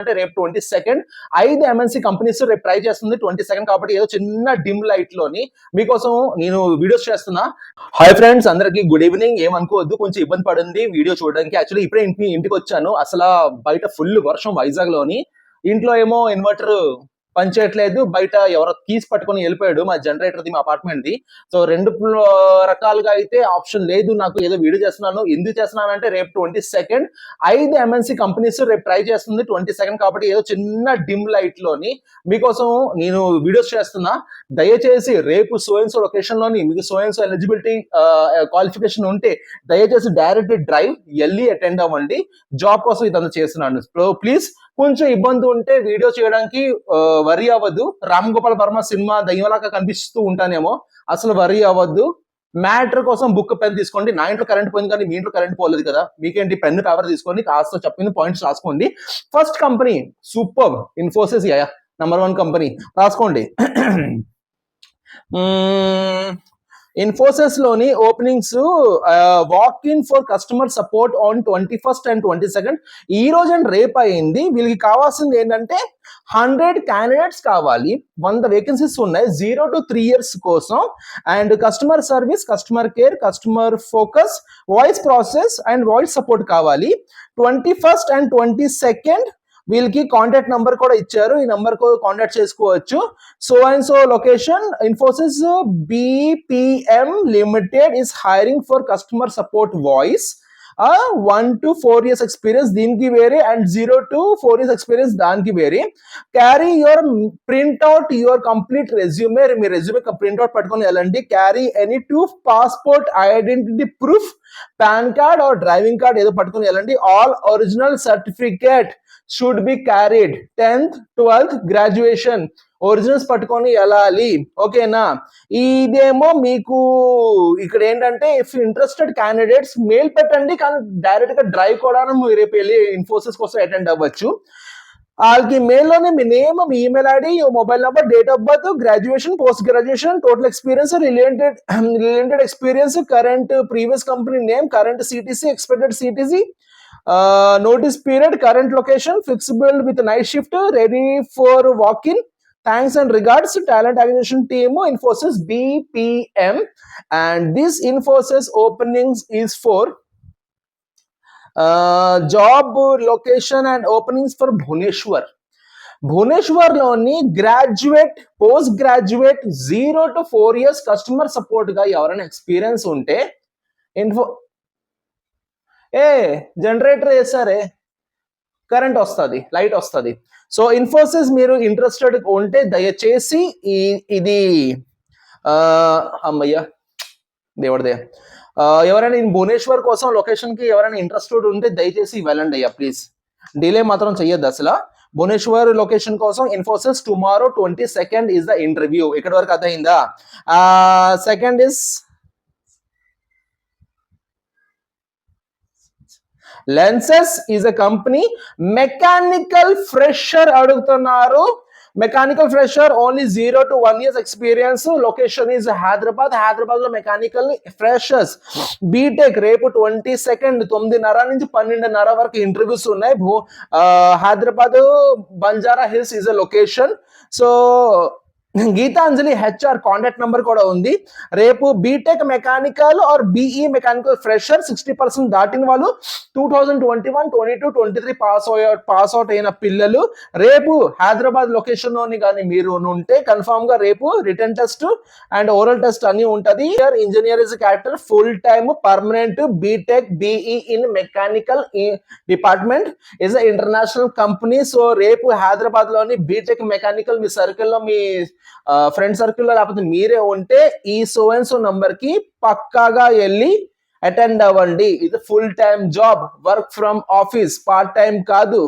అంటే రేపు 22 5 MNC companies రేపు ట్రై చేస్తుంది 22 కాబట్టి ఏదో చిన్న డిమ్ లైట్ లోని మీకోసం నేను వీడియోస్ చేస్తున్నా. హాయ్ ఫ్రెండ్స్, అందరికి గుడ్ ఈవినింగ్. ఏమనుకోవద్దు, కొంచెం ఇబ్బంది పడింది వీడియో చూడడానికి. యాక్చువల్లీ ఇప్పుడే ఇంటికి వచ్చాను. అసలు బయట ఫుల్ వర్షం వైజాగ్ లోని. ఇంట్లో ఏమో ఇన్వర్టర్ పనిచేయట్లేదు, బయట ఎవరో కీస్ పట్టుకొని వెళ్ళిపోయాడు, మా జనరేటర్ది, మా అపార్ట్మెంట్ ది. సో రెండు రకాలుగా అయితే ఆప్షన్ లేదు నాకు. ఏదో వీడియో చేస్తున్నాను. ఎందుకు చేస్తున్నాను అంటే రేపు 22 5 ఎంఎన్సీ కంపెనీస్ రేపు ట్రై చేస్తుంది 22 కాబట్టి ఏదో చిన్న డిమ్ లైట్ లోని మీకోసం నేను వీడియోస్ చేస్తున్నా. దయచేసి రేపు సోయన్సో లొకేషన్ లోని మీకు సోయన్సో ఎలిజిబిలిటీ క్వాలిఫికేషన్ ఉంటే దయచేసి డైరెక్ట్ డ్రైవ్ వెళ్ళి అటెండ్ అవ్వండి. జాబ్ కోసం ఇదంతా చేస్తున్నాను. ప్లీజ్ కొంచెం ఇబ్బంది ఉంటే వీడియో చేయడానికి వరి అవ్వద్దు. రామ్ గోపాల్ వర్మ సినిమా దయ్యంలాగా కనిపిస్తూ ఉంటానేమో, అసలు వరి అవ్వద్దు. మ్యాటర్ కోసం బుక్ పెన్ తీసుకోండి. నా ఇంట్లో కరెంట్ పోయింది కానీ మీ ఇంట్లో కరెంట్ పోలేదు కదా, మీకేంటి పెన్ పేపర్ తీసుకోండి, కాస్త చెప్పిన పాయింట్స్ రాసుకోండి. First company super Infosys, number 1 company రాసుకోండి. ఇన్ఫోసిస్ లోని openings walk in for customer support on 21st and 22nd ఈ రోజు అండ్ రేపు అయింది. వీళ్ళకి కావాల్సింది ఏంటంటే 100 క్యాండిడేట్స్ కావాలి. 100 వేకెన్సీస్ ఉన్నాయి 0 to 3 years కోసం. And customer service, customer care, customer focus, voice process and voice support కావాలి. 21st and 22nd వీళ్ళకి కాంటాక్ట్ నంబర్ కూడా ఇచ్చారు, ఈ నంబర్ కు కాంటాక్ట్ చేసుకోవచ్చు. So and so location Infosys BPM limited is hiring for customer support voice. 1 to 4 years experience దీనికి వేరే, and 0 to 4 years experience దానికి వేరే. Carry your printout your complete resume, me resume printout పట్టుకొని వెళ్ళండి. Carry any 2 passport identity proof, pan card or driving card ఏదో పట్టుకొని వెళ్ళండి. All original certificate should be carried. 10th 12th graduation originals పట్టుకొని వెళ్ళాలి. ఓకేనా? ఇదేమో మీకు ఇక్కడ ఏంటంటే ఇఫ్ ఇంట్రెస్టెడ్ క్యాండిడేట్స్ మెయిల్ పెట్టండి, కానీ డైరెక్ట్ గా డ్రైవ్ కూడా మీరు రేపు వెళ్ళి ఇన్ఫోసిస్ కోసం అటెండ్ అవ్వచ్చు. వాళ్ళకి మెయిల్లోనే మీ నేమ్, మీ email ID, mobile number, date of birth, graduation, post graduation, total experience, related experience, current previous company name, current CTC, expected CTC, notice period, current location, flexible with night shift, ready for walk-in. Thanks and regards, talent acquisition team, Infosys BPM. And this Infosys openings is for job location and openings for Bhubaneswar. Bhubaneswar లోని graduate, post graduate, 0 to 4 years customer support గా ఎవరైనా experience ఉంటే generator వేసారే current వస్తుంది, light వస్తుంది. So Infosys మీరు interested ఉంటే దయచేసి ఇది అమ్మయ్య దేవుడిదే, ఎవరైనా భువనేశ్వర్ కోసం లొకేషన్ కి ఎవరైనా ఇంట్రెస్టెడ్ ఉంటే దయచేసి వెళ్ళండి అయ్యా, ప్లీజ్. డిలే మాత్రం చెయ్యొద్దు అసలు. భువనేశ్వర్ లొకేషన్ కోసం Infosys tomorrow 22nd is the interview. ఇక్కడ వరకు అర్థమైందా? Second is lenses is a company. Mechanical fresher అడుగుతున్నారు. Mechanical fresher only 0 to 1 years experience. Location is Hyderabad. Hyderabad లో మెకానికల్ ఫ్రెషర్స్ బీటెక్. రేపు 22nd 9:30 నుంచి 12:30 వరకు ఇంటర్వ్యూస్ ఉన్నాయి. Hyderabad Banjara hills is a location. So Geetanjali HR contact number కూడా ఉంది. రేపు BTech mechanical or BE mechanical fresher 60% దాటిన వాళ్ళు, 2021, 22, 23 పాస్ అవుట్ అయిన పిల్లలు రేపు హైదరాబాద్ లొకేషన్ లోని కానీ మీరు ఉంటే కన్ఫర్మ్ గా రేపు written test and oral test అన్ని ఉంటది. Engineer is character, full time permanent BTech BE in mechanical department is international company. So రేపు హైదరాబాద్ లోని బీటెక్ మెకానికల్ మీ సర్కిల్ లో, మీ ఫ్రెండ్ సర్కిల్లో లేకపోతే మీరే ఉంటే ఈ సో నంబర్ కి పక్కాగా వెళ్ళి అటెండ్ అవ్వండి. ఇది full time job, work from office, part time కాదు,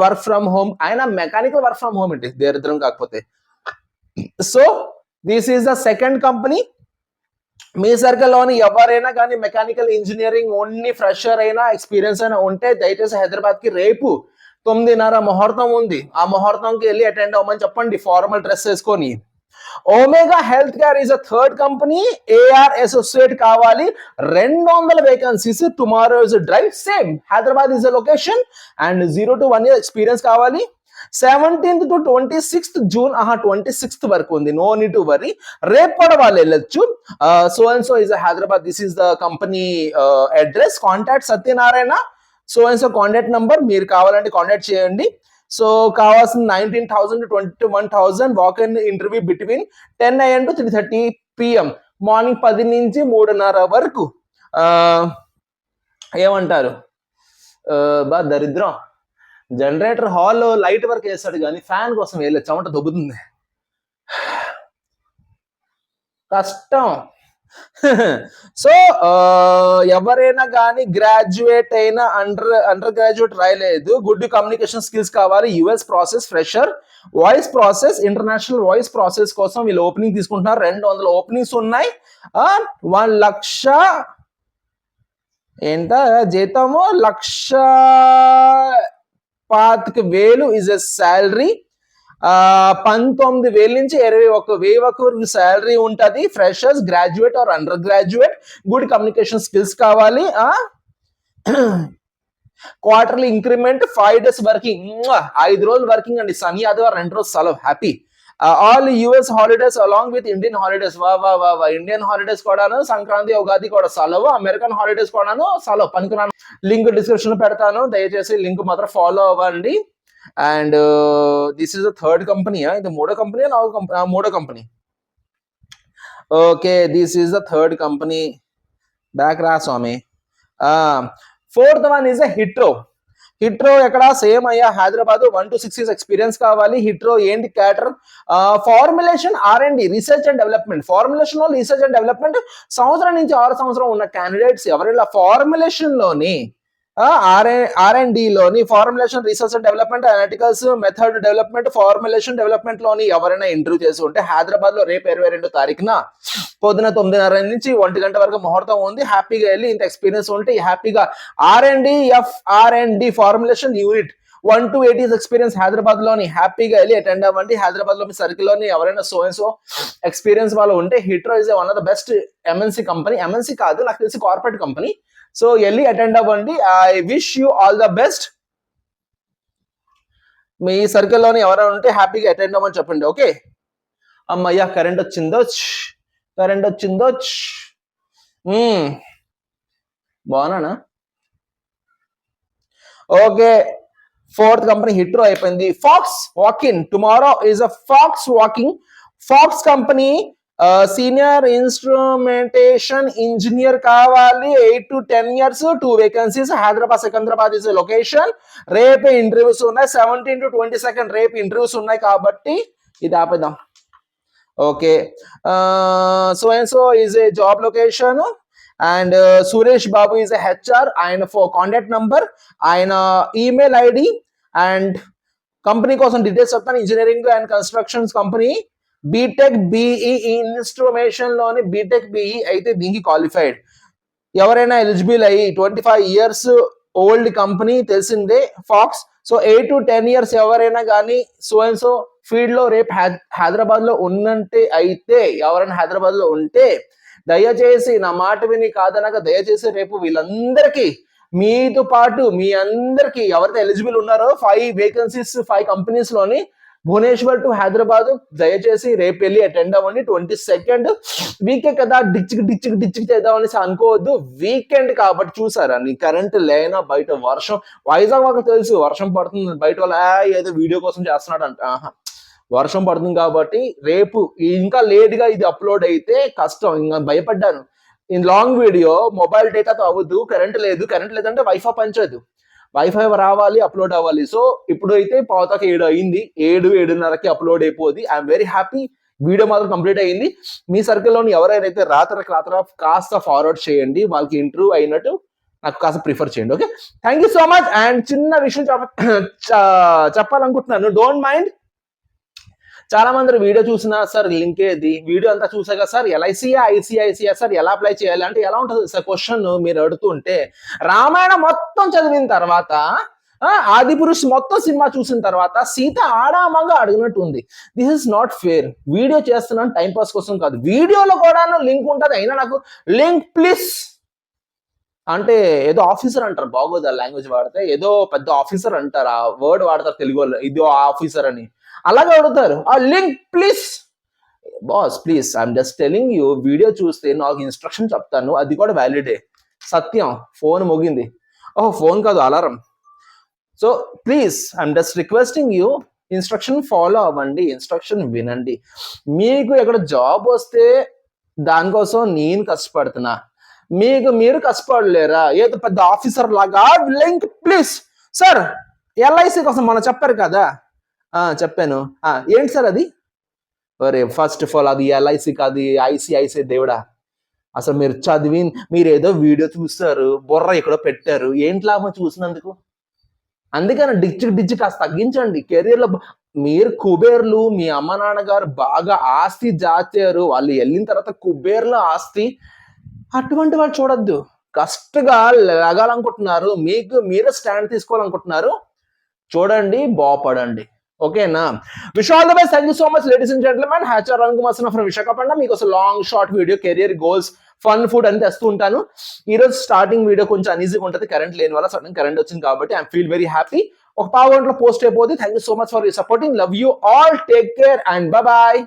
వర్క్ ఫ్రమ్ హోమ్. అయినా మెకానికల్ వర్క్ ఫ్రమ్ హోమ్ ఏంటి దరిద్రం కాకపోతే. So this is the second company. మీ సర్కిల్లోని ఎవరైనా కానీ మెకానికల్ ఇంజనీరింగ్ ఓన్లీ ఫ్రెషర్ అయినా ఎక్స్పీరియన్స్ అయినా ఉంటే దయచేసి హైదరాబాద్ కి రేపు 9:30 ముహూర్తం ఉంది. ఆ ముహూర్తంకి వెళ్ళి అటెండ్ అవ్వమని చెప్పండి, ఫార్మల్ డ్రెస్ వేసుకొని. Omega health care is a third company, AR associate కావాలి, 200 vacancies, tomorrow is drive, same Hyderabad is a location and 0 to 1 year experience కావాలి. 17th to 26th June 26th వరకు ఉంది, నో నీడ్ టు వరీ. రేపు కూడా వాళ్ళు వెళ్ళొచ్చు. So and so is Hyderabad, this is the company address. Contact Satyanarayana, so and so contact number, మీరు కావాలంటే contact చేయండి. సో కావాల్సిన 19,000 to 21,000, walk in interview between 10 AM to 3:30 PM, morning 10 నుంచి 3:30 వరకు. ఏమంటారు, బా దరిద్రం. జనరేటర్ హాల్ లైట్ వర్క్ వేస్తాడు కానీ ఫ్యాన్ కోసం వెళ్ళే చెమట దొబ్బుతుంది, కష్టం. సో ఎవరైనా కానీ గ్రాడ్యుయేట్ అయినా అండర్ గ్రాడ్యుయేట్ రాయలేదు, గుడ్ కమ్యూనికేషన్ స్కిల్స్ కావాలి, US process fresher, voice process, international voice process కోసం వీళ్ళు ఓపెనింగ్ తీసుకుంటున్నారు. 200 ఓపెనింగ్స్ ఉన్నాయి. 1,00,000 ఎంత జీతము, 1,25,000 ఇస్ ఎ శాలరీ. 19,000 నుంచి 21,000 వరకు శాలరీ ఉంటుంది. Freshers, graduate or under graduate, good communication skills కావాలి. క్వార్టర్లీ ఇంక్రిమెంట్, 5 days వర్కింగ్, 5 రోజులు వర్కింగ్ అండి, శని ఆదివారం 2 రోజులు సెలవు, happy. All US holidays along with Indian holidays, వా ఇండియన్ హాలిడేస్ కూడాను, సంక్రాంతి ఉగాది కూడా సెలవు, అమెరికన్ హాలిడేస్ కూడాను సెలవు. పనికిరాను లింక్ డిస్క్రిప్షన్ లో పెడతాను, దయచేసి లింక్ మాత్రం ఫాలో అవ్వండి. And this is the third company, ఇది మూడో కంపెనీ, మూడో company. Okay, this is the third company, back రా స్వామి. Fourth one is Hetero. Hetero ఎక్కడ, సేమ్ అయ్యా హైదరాబాద్, 1 to 6 years ఎక్స్పీరియన్స్ కావాలి. హిట్రో ఏంటి క్యాటర్, formulation R&D, research and development. Formulation లో రీసెర్చ్ అండ్ డెవలప్మెంట్, సంవత్సరం నుంచి 6 సంవత్సరం ఉన్న క్యాండిడేట్స్ ఎవరైనా ఫార్ములేషన్ లోని R&D లోని, formulation research and development, analyticals method development, formulation development లోని ఎవరైనా ఇంటర్వ్యూ చేసి ఉంటే హైదరాబాద్ లో రేపు 22వ తారీఖున పొద్దున 9:30 నుంచి 1 గంట వరకు ముహూర్తం ఉంది. హ్యాపీగా వెళ్ళి, ఇంత ఎక్స్పీరియన్స్ ఉంటే హ్యాపీగా R&D formulation unit 1 to 8 years experience Hyderabad లోని, హ్యాపీగా వెళ్ళి అటెండ్ అవ్వండి. హైదరాబాద్ లో మీ సర్కిల్ లోని ఎవరైనా సో అండ్ సో ఎక్స్పీరియన్స్ వాళ్ళు ఉంటే, Hetero is one of the best MNC company. MNC కాదు, నాకు తెలిసి కార్పొరేట్ కంపెనీ. సో వెళ్ళి అటెండ్ అవ్వండి. I wish you all the best. మీ సర్కిల్లోని ఎవరైనా ఉంటే హ్యాపీగా అటెండ్ అవ్వమని చెప్పండి. ఓకే, అమ్మయ్యా కరెంట్ వచ్చిందో, బాగున్నానా? ఓకే, ఫోర్త్ కంపెనీ హిట్రో అయిపోయింది. Fox walk in, tomorrow is a Fox walking. Fox company senior instrumentation engineer కావాలి, 8 to 10 years, 2 vacancies, Hyderabad Secunderabad is location. రేపు ఇంటర్వ్యూస్ ఉన్నాయి, 17 to 22 రేపు ఇంటర్వ్యూస్ ఉన్నాయి కాబట్టి ఇది ఆపేద్దాం. Okay, so and so is a job location and Suresh Babu is a HR. ఆయన contact number, ఆయన ఈమెయిల్ ID అండ్ కంపెనీ కోసం డీటెయిల్స్ చెప్తాను. Engineering and constructions company, BTech BE instrumentation లోని బీటెక్ BE అయితే దీనికి క్వాలిఫైడ్. ఎవరైనా ఎలిజిబుల్ అయ్యి 25 years ఓల్డ్ కంపెనీ తెలిసిందే ఫాక్స్. సో 8 to 10 years ఎవరైనా కానీ సో అండ్ సో ఫీల్డ్ లో రేపు హైదరాబాద్ లో ఉన్నంటే అయితే, ఎవరైనా హైదరాబాద్ లో ఉంటే దయచేసి నా మాట విని కాదనక దయచేసి రేపు వీళ్ళందరికీ, మీతో పాటు మీ అందరికి ఎవరైతే ఎలిజిబుల్ ఉన్నారో 5 vacancies 5 companies లోని భువనేశ్వర్ టు హైదరాబాద్, దయచేసి రేపు వెళ్ళి అటెండ్ అవ్వండి. 22nd వీకే కదా, డిచ్చికి చేద్దామని అనుకోవద్దు, వీకెండ్ కాబట్టి. చూసారా, నీ కరెంట్ లేనా, బయట వర్షం, వైజాగ్ మాకు తెలుసు వర్షం పడుతుంది, బయట వాళ్ళు ఏదో వీడియో కోసం చేస్తున్నాడు అంట, వర్షం పడుతుంది కాబట్టి రేపు ఇంకా లేట్ గా ఇది అప్లోడ్ అయితే కష్టం. ఇంకా భయపడ్డాను, ఈ లాంగ్ వీడియో మొబైల్ డేటాతో అవ్వద్దు, కరెంట్ లేదంటే వైఫై పనిచేయదు, వైఫై రావాలి, అప్లోడ్ అవ్వాలి. సో ఇప్పుడు అయితే 7:15 అయింది, 7:30కి అప్లోడ్ అయిపోద్ది. ఐఎమ్ వెరీ హ్యాపీ, వీడియో మాత్రం కంప్లీట్ అయ్యింది. మీ సర్కిల్లోని ఎవరైనా అయితే రాత్రి కాస్త ఫార్వర్డ్ చేయండి, వాళ్ళకి ఇంటర్వ్యూ అయినట్టు నాకు కాస్త ప్రిఫర్ చేయండి. Okay, thank you so much. And చిన్న విషయం చెప్పాలనుకుంటున్నాను, డోంట్ మైండ్. చాలా మంది వీడియో చూసినా సార్ లింక్ ఏది, వీడియో అంతా చూసాక సార్ LICయా ICICయా సార్ ఎలా అప్లై చేయాలి అంటే ఎలా ఉంటుంది సార్ క్వశ్చన్ మీరు అడుగుతుంటే, రామాయణం మొత్తం చదివిన తర్వాత ఆదిపురుష్ మొత్తం సినిమా చూసిన తర్వాత సీత ఆడామంగా అడిగినట్టు ఉంది. This is not fair. Video చేస్తున్నాను టైం పాస్ కోసం కాదు. వీడియోలో కూడా లింక్ ఉంటుంది, అయినా నాకు లింక్ ప్లీజ్ అంటే ఏదో ఆఫీసర్ అంటారు, బాగోదు ఆ లాంగ్వేజ్ వాడితే, ఏదో పెద్ద ఆఫీసర్ అంటారు, ఆ వర్డ్ వాడతారు తెలుగు వాళ్ళు, ఇదో ఆఫీసర్ అని అలాగే అడుగుతారు. ఆ link please boss please, I'm just telling you, video చూస్తే నాకు ఇన్స్ట్రక్షన్ చెప్తాను, అది కూడా వ్యాలిడే. సత్యం, ఫోన్ మోగింది. ఓహో ఫోన్ కాదు, alarm. So please I'm just requesting you, instruction follow అవ్వండి, ఇన్స్ట్రక్షన్ వినండి. మీకు ఎక్కడ జాబ్ వస్తే దానికోసం నేను కష్టపడుతున్నా, మీకు మీరు కష్టపడలేరా? ఏదో పెద్ద ఆఫీసర్ లాగా లింక్ ప్లీజ్. సార్ ఎల్ఐసి కోసం మనం చెప్పారు కదా, చెప్పాను. ఏంటి సార్ అది? అరే ఫస్ట్ ఆఫ్ ఆల్ అది ఎల్ఐసి కాదు, ఐసిఐసి. దేవుడా, అసలు మీరు చదివి మీరు ఏదో వీడియో చూస్తారు, బుర్ర ఎక్కడో పెట్టారు, ఏంటి లాభం చూసినందుకు? అందుకని డిచ్చి కాస్త తగ్గించండి కెరీర్లో. మీరు కుబేర్లు, మీ అమ్మ నాన్నగారు బాగా ఆస్తి జాచారు, వాళ్ళు వెళ్ళిన తర్వాత కుబేర్ల ఆస్తి, అటువంటి వాళ్ళు చూడొద్దు. కష్టగా లగాలనుకుంటున్నారు, మీకు మీరే స్టాండ్ తీసుకోవాలనుకుంటున్నారు, చూడండి బాగుపడండి. ఓకేనా? Wish all the best. Thank you so much ladies and gentlemen. హ్యాచర్ రంగుమాసన ఫ్రమ్ విశాఖపట్నం. మీకోసం long short video, career goals, fun food అని తెస్తూ ఉంటాను. ఈ రోజు స్టార్టింగ్ వీడియో కొంచెం అనీజీగా ఉంటుంది, కరెంట్ లేని వల్ల. సడన్ కరెంట్ వచ్చింది కాబట్టి ఐ ఫీల్ వెరీ హ్యాపీ. ఒక పావు గంటలో పోస్ట్ అయిపోతుంది. Thank you so much for your supporting. Love you all. Take care and bye.